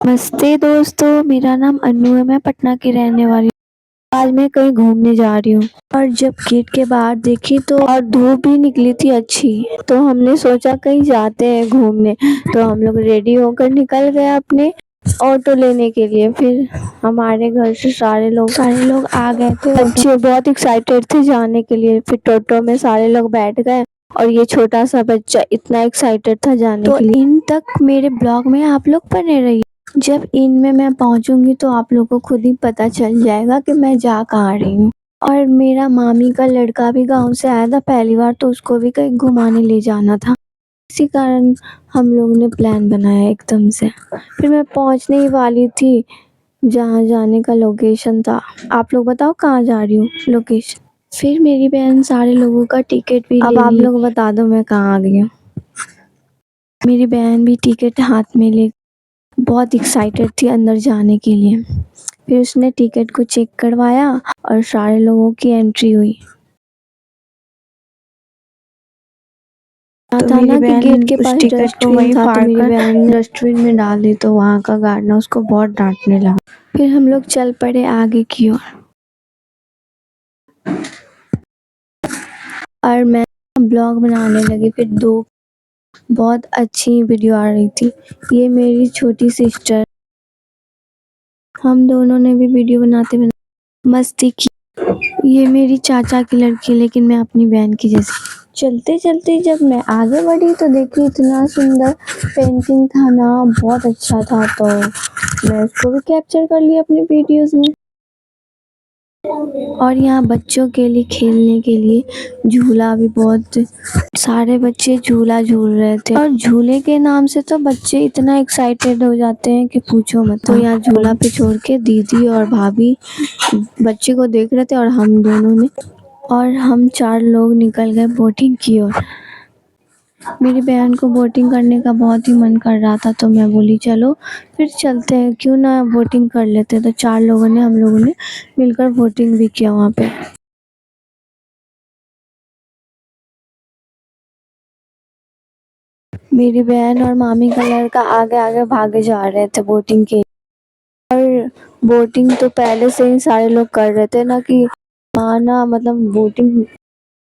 नमस्ते दोस्तों, मेरा नाम अन्नू है। मैं पटना की रहने वाली हूँ। आज मैं कहीं घूमने जा रही हूँ और जब गेट के बाहर देखी तो और धूप भी निकली थी अच्छी, तो हमने सोचा कहीं जाते हैं घूमने। तो हम लोग रेडी होकर निकल गए अपने ऑटो लेने के लिए। फिर हमारे घर से सारे लोग आ गए थे। बच्चे बहुत एक्साइटेड थे जाने के लिए। फिर टोटो में सारे लोग बैठ गए और ये छोटा सा बच्चा इतना एक्साइटेड था जाने के लिए। इन तक मेरे ब्लॉग में आप लोग बने रहिए। जब इनमें मैं पहुंचूंगी तो आप लोगों को खुद ही पता चल जाएगा कि मैं जा कहाँ रही हूँ। और मेरा मामी का लड़का भी गांव से आया था पहली बार, तो उसको भी कहीं घुमाने ले जाना था। इसी कारण हम लोगों ने प्लान बनाया एकदम से। फिर मैं पहुंचने ही वाली थी जहाँ जाने का लोकेशन था। आप लोग बताओ कहाँ जा रही हूँ लोकेशन। फिर मेरी बहन सारे लोगों का टिकट भी ले ली। अब आप लोग बता दो मैं कहाँ आ गई हूँ। मेरी बहन भी टिकट हाथ में ले बहुत एक्साइटेड थी अंदर जाने के लिए। फिर उसने टिकट को चेक करवाया और सारे लोगों की एंट्री हुई। तो मेरी बहन गेट के पास टिकट को वहीं फाड़ कर डस्टबिन में डाल दी, तो वहाँ का गार्ड उसको बहुत डांटने लगा। फिर हम लोग चल पड़े आगे की ओर और मैं ब्लॉग बनाने लगी। फिर दो बहुत अच्छी वीडियो आ रही थी। ये मेरी छोटी सिस्टर, हम दोनों ने भी वीडियो बनाते मस्ती की। ये मेरी चाचा की लड़की, लेकिन मैं अपनी बहन की जैसी। चलते चलते जब मैं आगे बढ़ी तो देखी इतना सुंदर पेंटिंग था ना, बहुत अच्छा था। तो मैं उसको भी कैप्चर कर लिया अपनी वीडियोस में। और यहाँ बच्चों के लिए खेलने के लिए झूला भी बहुत सारे बच्चे झूला झूल रहे थे। और झूले के नाम से तो बच्चे इतना एक्साइटेड हो जाते हैं कि पूछो मत। तो यहाँ झूला पे छोड़ के दीदी और भाभी बच्चे को देख रहे थे और हम चार लोग निकल गए बोटिंग की ओर। मेरी बहन को बोटिंग करने का बहुत ही मन कर रहा था, तो मैं बोली चलो फिर चलते हैं, क्यों ना बोटिंग कर लेते। तो हम लोगों ने मिलकर बोटिंग भी किया वहाँ पे। मेरी बहन और मामी का लड़का आगे आगे भागे जा रहे थे बोटिंग के। और बोटिंग तो पहले से ही सारे लोग कर रहे थे ना, कि आना मतलब बोटिंग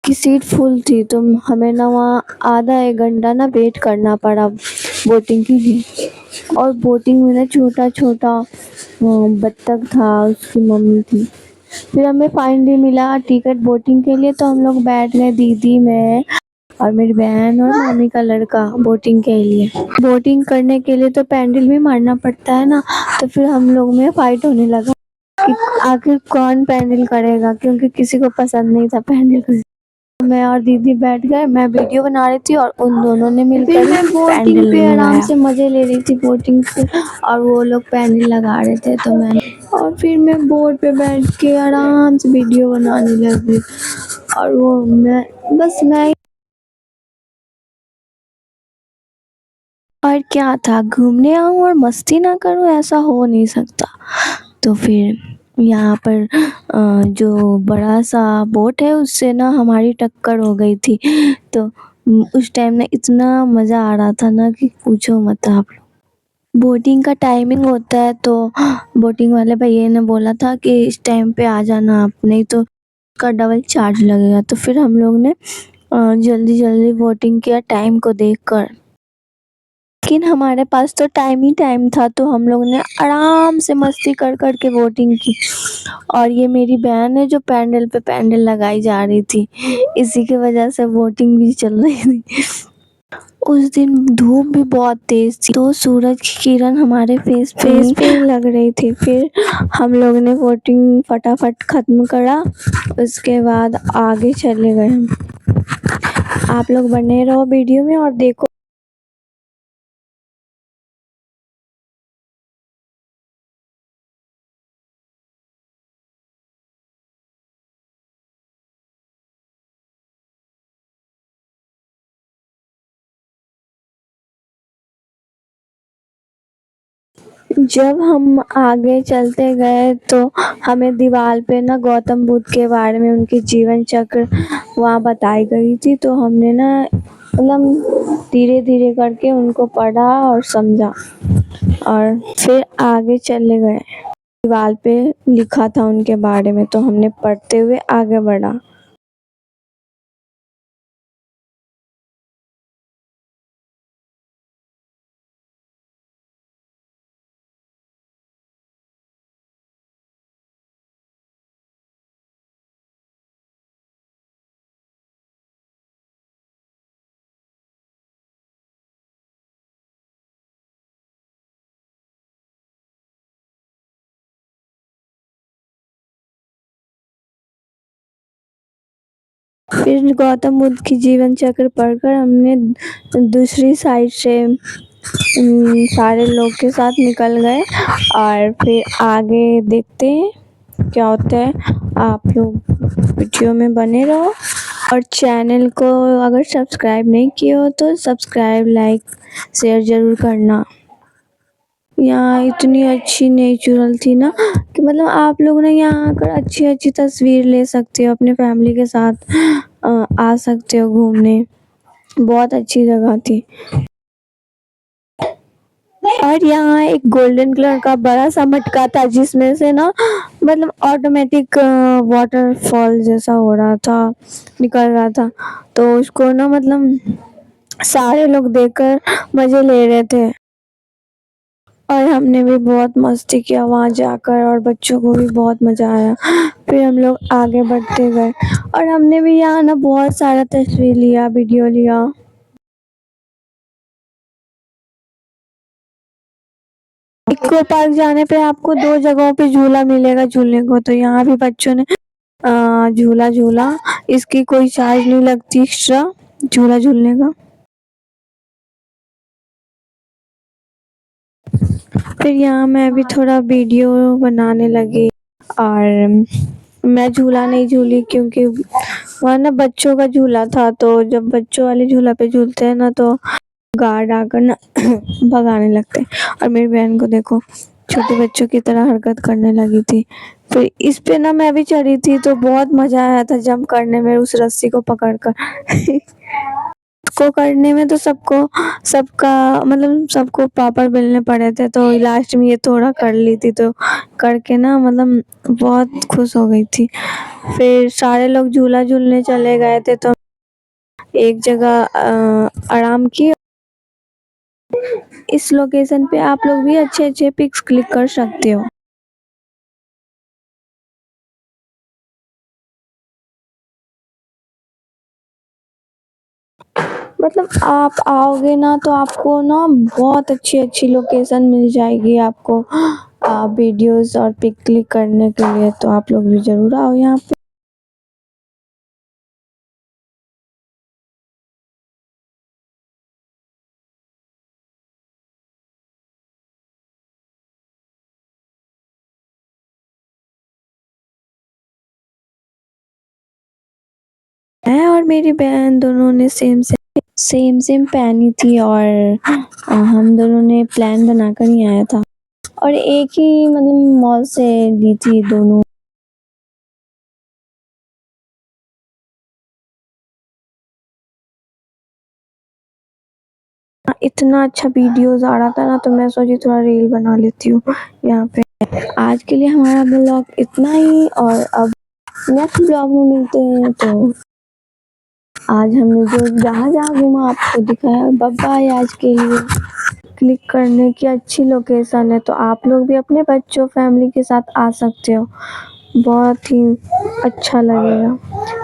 की सीट फुल थी, तो हमें ना वहाँ आधा एक घंटा ना वेट करना पड़ा बोटिंग के लिए। और बोटिंग में ना छोटा छोटा बत्तख था, उसकी मम्मी थी। फिर हमें फाइनली मिला टिकट बोटिंग के लिए, तो हम लोग बैठ गए, दीदी मैं और मेरी बहन और मामी का लड़का बोटिंग के लिए। बोटिंग करने के लिए तो पैडल भी मारना पड़ता है ना, तो फिर हम लोग में फाइट होने लगा कि आखिर कौन पैडल करेगा, क्योंकि किसी को पसंद नहीं था पैडल करना। मैं और दीदी बैठ गए, मैं वीडियो बना रही थी और उन दोनों ने मिलकर बोटिंग पे आराम से मजे ले रही थी बोटिंग पे, और वो लोग पैडल लगा रहे थे। तो फिर मैं बोट पे बैठ के आराम से वीडियो बनाने लगी। और मैं और क्या था, घूमने आऊँ और मस्ती ना करूँ, ऐसा हो नहीं सकता। तो फिर यहाँ पर जो बड़ा सा बोट है उससे ना हमारी टक्कर हो गई थी। तो उस टाइम ना इतना मज़ा आ रहा था ना कि पूछो मत आप लोग। बोटिंग का टाइमिंग होता है, तो बोटिंग वाले भैया ने बोला था कि इस टाइम पे आ जाना आप, नहीं तो उसका डबल चार्ज लगेगा। तो फिर हम लोग ने जल्दी जल्दी बोटिंग किया टाइम को देखकर। लेकिन हमारे पास तो टाइम ही टाइम था, तो हम लोग ने आराम से मस्ती कर कर के बोटिंग की। और ये मेरी बहन है जो पैडल पे पैडल लगाई जा रही थी, इसी की वजह से बोटिंग भी चल रही थी। उस दिन धूप भी बहुत तेज थी, तो सूरज की किरण हमारे फेस पे लग रही थी। फिर हम लोग ने बोटिंग फटाफट खत्म करा, उसके बाद आगे चले गए। आप लोग बने रहो वीडियो में और देखो। जब हम आगे चलते गए तो हमें दीवार पे ना गौतम बुद्ध के बारे में, उनके जीवन चक्र वहाँ बताई गई थी, तो हमने ना मतलब धीरे धीरे करके उनको पढ़ा और समझा और फिर आगे चले गए। दीवार पे लिखा था उनके बारे में, तो हमने पढ़ते हुए आगे बढ़ा। फिर गौतम बुद्ध की जीवन चक्र पढ़कर हमने दूसरी साइड से सारे लोग के साथ निकल गए और फिर आगे देखते हैं क्या होता है। आप लोग वीडियो में बने रहो और चैनल को अगर सब्सक्राइब नहीं किए हो तो सब्सक्राइब, लाइक, शेयर ज़रूर करना। यहाँ इतनी अच्छी नेचुरल थी ना कि मतलब आप लोग ना यहाँ आकर अच्छी अच्छी तस्वीर ले सकते हो, अपने फैमिली के साथ आ सकते हो घूमने। बहुत अच्छी जगह थी। और यहाँ एक गोल्डन कलर का बड़ा सा मटका था जिसमें से ना मतलब ऑटोमेटिक वाटरफॉल जैसा हो रहा था, निकल रहा था। तो उसको ना मतलब सारे लोग देखकर मजे ले रहे थे और हमने भी बहुत मस्ती किया वहाँ जाकर और बच्चों को भी बहुत मज़ा आया। फिर हम लोग आगे बढ़ते गए और हमने भी यहाँ ना बहुत सारा तस्वीर लिया, वीडियो लिया। इको पार्क जाने पे आपको 2 जगहों पे झूला मिलेगा झूलने को, तो यहाँ भी बच्चों ने झूला झूला। इसकी कोई चार्ज नहीं लगती एक्स्ट्रा झूला झूलने का। फिर यहाँ मैं भी थोड़ा वीडियो बनाने लगी और मैं झूला नहीं झूली क्योंकि वहाँ ना बच्चों का झूला था, तो जब बच्चों वाले झूला पे झूलते हैं ना तो गार्ड आकर ना भगाने लगते हैं। और मेरी बहन को देखो छोटे बच्चों की तरह हरकत करने लगी थी। फिर इस पे ना मैं भी चढ़ी थी तो बहुत मज़ा आया था जंप करने में उस रस्सी को पकड़कर। को करने में तो सबका मतलब सबको पापड़ बेलने पड़े थे, तो लास्ट में ये थोड़ा कर ली थी, तो करके ना मतलब बहुत खुश हो गई थी। फिर सारे लोग झूला झूलने चले गए थे तो एक जगह आराम किए। इस लोकेशन पे आप लोग भी अच्छे अच्छे पिक्स क्लिक कर सकते हो। मतलब आप आओगे ना तो आपको ना बहुत अच्छी अच्छी लोकेशन मिल जाएगी आपको वीडियोस और पिक क्लिक करने के लिए, तो आप लोग भी ज़रूर आओ यहाँ पे। मैं और मेरी बहन दोनों ने सेम पहनी थी और हम दोनों ने प्लान बनाकर ही आया था और एक ही मतलब मॉल से ली थी दोनों। इतना अच्छा वीडियोस आ रहा था ना, तो मैं सोची थोड़ा रील बना लेती हूँ यहाँ पे। आज के लिए हमारा ब्लॉग इतना ही और अब नेक्स्ट ब्लॉग में मिलते हैं। तो आज हमने जो जहाँ जहाँ घूमा आपको दिखाया। बाय बाय आज के लिए। क्लिक करने की अच्छी लोकेशन है, तो आप लोग भी अपने बच्चों फैमिली के साथ आ सकते हो, बहुत ही अच्छा लगेगा।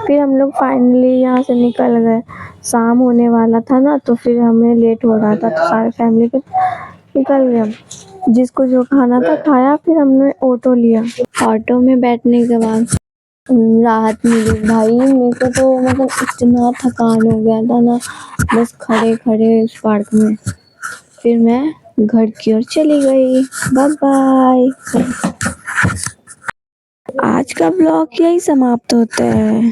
फिर हम लोग फाइनली यहाँ से निकल गए। शाम होने वाला था ना, तो फिर हमें लेट हो रहा था, तो सारे फैमिली के निकल गए। जिसको जो खाना था खाया, फिर हमने ऑटो लिया। ऑटो में बैठने के बाद राहत मिली भाई। मेरे को तो मतलब इतना थकान हो गया था ना बस खड़े खड़े उस पार्क में। फिर मैं घर की ओर चली गई। Bye bye. आज का ब्लॉग यही समाप्त होता है।